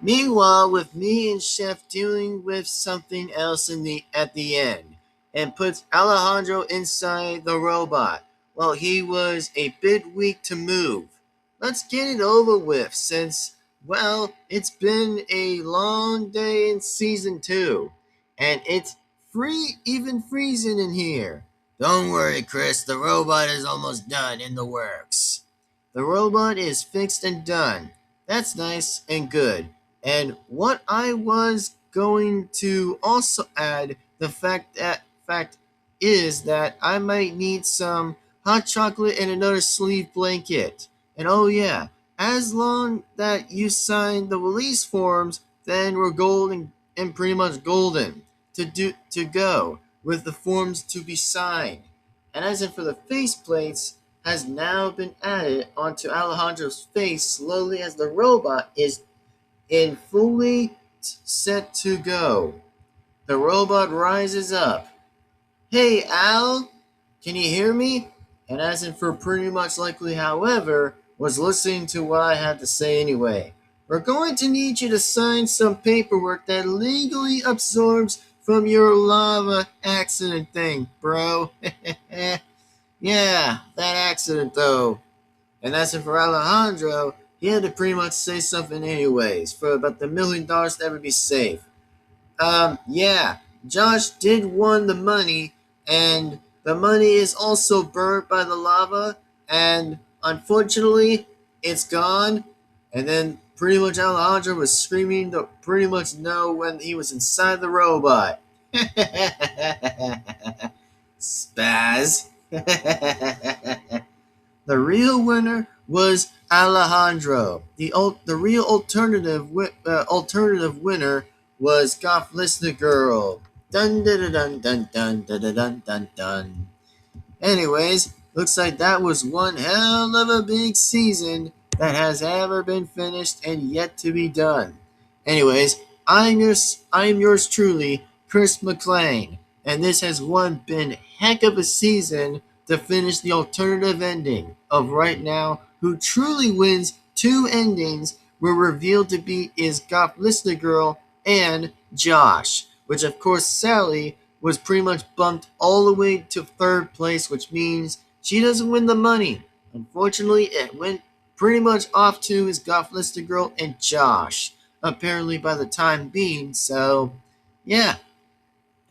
Meanwhile, with me and Chef dealing with something else at the end, and puts Alejandro inside the robot. Well, he was a bit weak to move. Let's get it over with since, well, it's been a long day in season 2, and it's even freezing in here. Don't worry, Chris, the robot is almost done in the works. The robot is fixed and done. That's nice and good. And what I was going to also add, the fact is that I might need some hot chocolate and another sleeve blanket. And oh yeah, as long that you sign the release forms, then we're golden and pretty much golden to go with the forms to be signed. And as in for the faceplates, has now been added onto Alejandro's face slowly as the robot is in fully set to go. The robot rises up. Hey, Al, can you hear me? And as in for pretty much likely, however, was listening to what I had to say anyway. We're going to need you to sign some paperwork that legally absorbs from your lava accident thing, bro. Yeah, that accident though. And as for Alejandro, he had to pretty much say something anyways for about the $1 million to ever be safe. Yeah, Josh did won the money, and the money is also burnt by the lava, and unfortunately, it's gone. And then pretty much Alejandro was screaming to pretty much know when he was inside the robot. Spaz. The real winner was Alejandro. The real alternative winner was Goth Listener Girl. Dun dun dun dun dun dun dun dun dun dun. Anyways, looks like that was one hell of a big season that has ever been finished and yet to be done. Anyways, I'm yours truly, Chris McLean, and this has been heck of a season to finish the alternative ending of right now. Who truly wins two endings were revealed to be is Goth Listener Girl and Josh, which of course Sally was pretty much bumped all the way to third place, which means she doesn't win the money. Unfortunately, it went pretty much off to his Goth Listener Girl and Josh, apparently by the time being. So, yeah,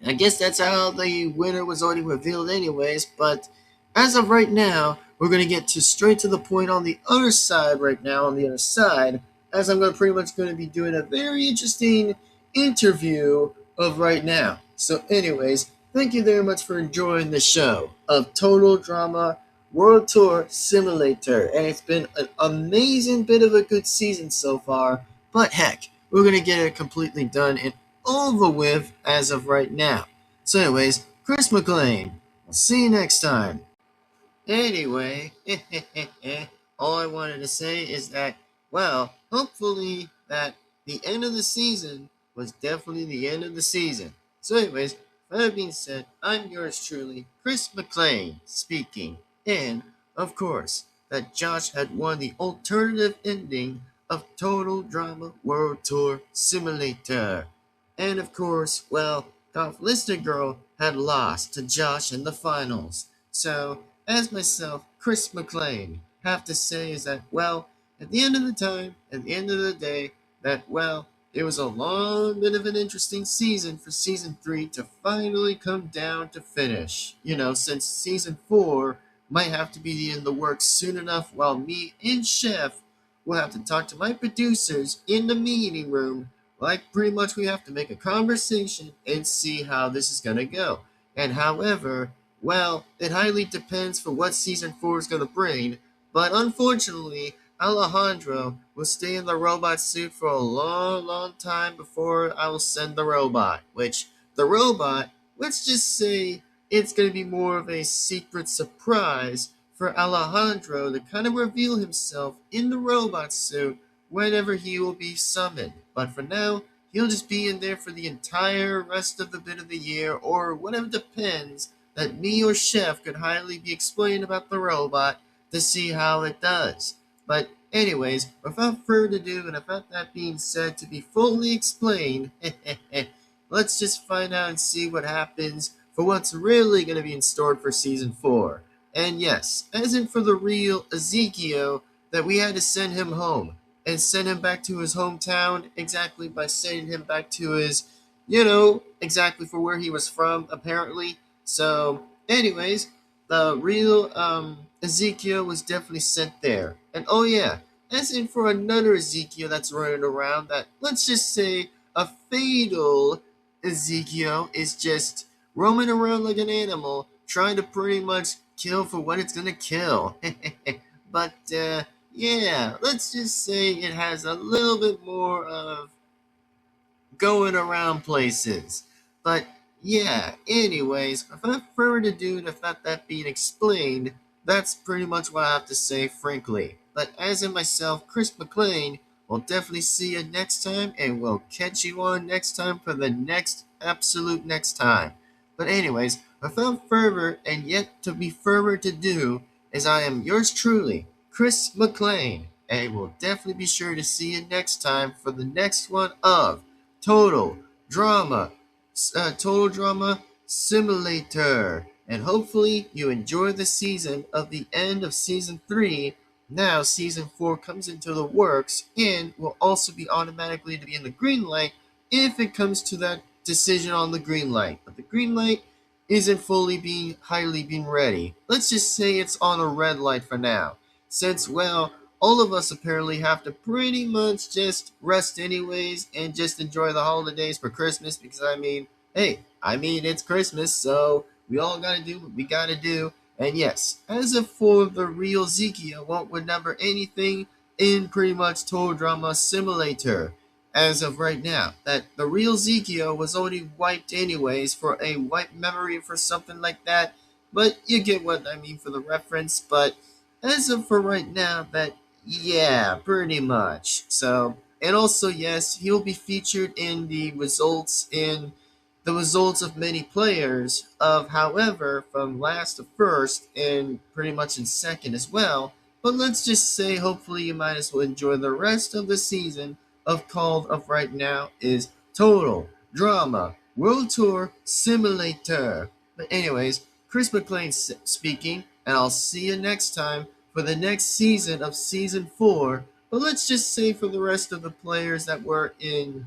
I guess that's how the winner was already revealed, anyways. But as of right now, we're going to get to straight to the point on the other side right now, on the other side, as I'm going to pretty much going to be doing a very interesting interview of right now. So, anyways, thank you very much for enjoying the show of Total Drama World Tour Simulator. And it's been an amazing bit of a good season so far. But heck, we're going to get it completely done and over with as of right now. So, anyways, Chris McLean. I'll see you next time. Anyway, all I wanted to say is that, well, hopefully that the end of the season was definitely the end of the season. So, anyways, with that being said, I'm yours truly, Chris McLean, speaking. And, of course, that Josh had won the alternative ending of Total Drama World Tour Simulator. And, of course, well, Golf Listener Girl had lost to Josh in the finals. So, as myself, Chris McLean, have to say is that, well, at the end of the time, at the end of the day, that, well, it was a long bit of an interesting season for season 3 to finally come down to finish. You know, since season 4 might have to be in the works soon enough, while me and Chef will have to talk to my producers in the meeting room. Like, pretty much we have to make a conversation and see how this is going to go. And however, well, it highly depends for what season 4 is going to bring, but unfortunately, Alejandro will stay in the robot suit for a long, long time before I will send the robot. Which, the robot, let's just say it's going to be more of a secret surprise for Alejandro to kind of reveal himself in the robot suit whenever he will be summoned. But for now, he'll just be in there for the entire rest of the bit of the year, or whatever depends that me or Chef could highly be explaining about the robot to see how it does. But Anyways, without further ado, and without that being said to be fully explained, let's just find out and see what happens for what's really going to be in store for season 4. And yes, as in for the real Ezekiel, that we had to send him home and send him back to his hometown exactly by sending him back to his, exactly for where he was from, apparently. So, anyways, the real Ezekiel was definitely sent there. And oh yeah, as in for another Ezekiel that's running around, that let's just say a fatal Ezekiel is just roaming around like an animal, trying to pretty much kill for what it's gonna kill. But yeah, let's just say it has a little bit more of going around places. But yeah, anyways, without further ado, and without that being explained, that's pretty much what I have to say, frankly. But as in myself, Chris McLean, we'll definitely see you next time, and we'll catch you on next time for the next absolute next time. But anyways, without further and yet to be further to do, as I am yours truly, Chris McLean, and we'll definitely be sure to see you next time for the next one of Total Drama, Total Drama Simulator. And hopefully you enjoy the season of the end of season 3. Now season 4 comes into the works and will also be automatically to be in the green light if it comes to that decision on the green light. But the green light isn't fully being ready. Let's just say it's on a red light for now. Since, well, all of us apparently have to pretty much just rest anyways and just enjoy the holidays for Christmas because it's Christmas, so we all gotta do what we gotta do. And yes, as if for the real Zekia won't remember anything in pretty much Total Drama Simulator as of right now. That the real Zekia was already wiped anyways for a wiped memory for something like that. But you get what I mean for the reference. But as of for right now, that yeah, pretty much. So, and also, yes, he'll be featured in the results of many players of, however, from last to first and pretty much in second as well. But let's just say, hopefully, you might as well enjoy the rest of the season of called of right now is Total Drama World Tour Simulator. But anyways, Chris McLean speaking, and I'll see you next time for the next season of season 4. But let's just say for the rest of the players that were in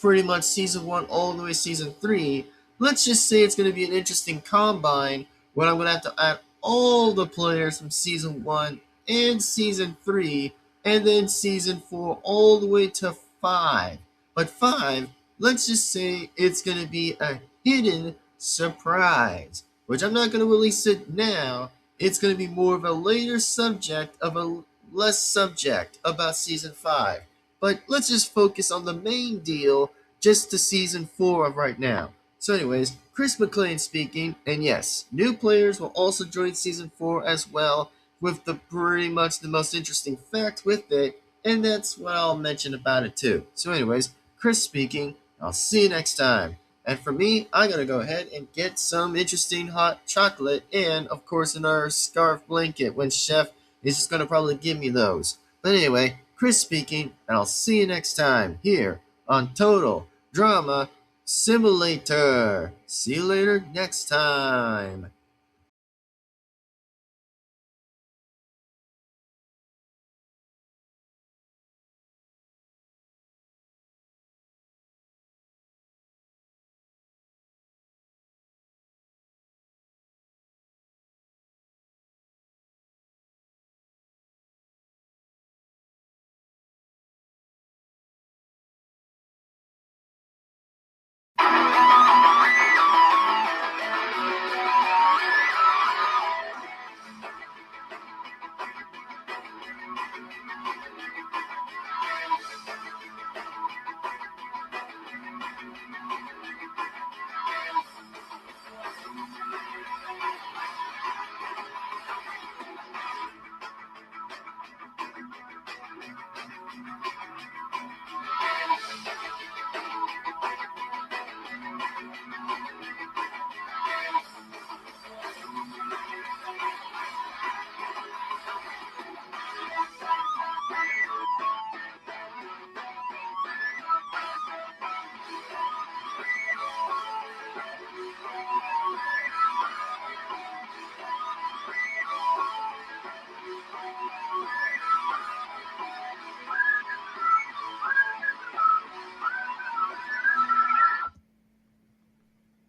pretty much season 1 all the way to season 3, let's just say it's going to be an interesting combine when I'm going to have to add all the players from season 1 and season 3 and then season 4 all the way to 5. But 5, let's just say it's going to be a hidden surprise, which I'm not going to release it now. It's going to be more of a later subject of a less subject about season 5. But let's just focus on the main deal just to season 4 of right now. So anyways, Chris McLean speaking, and yes, new players will also join season 4 as well with the pretty much the most interesting fact with it, and that's what I'll mention about it too. So anyways, Chris speaking, I'll see you next time. And for me, I gotta go ahead and get some interesting hot chocolate and, of course, another scarf blanket when Chef is just gonna probably give me those. But anyway, Chris speaking, and I'll see you next time here on Total Drama Simulator. See you later next time.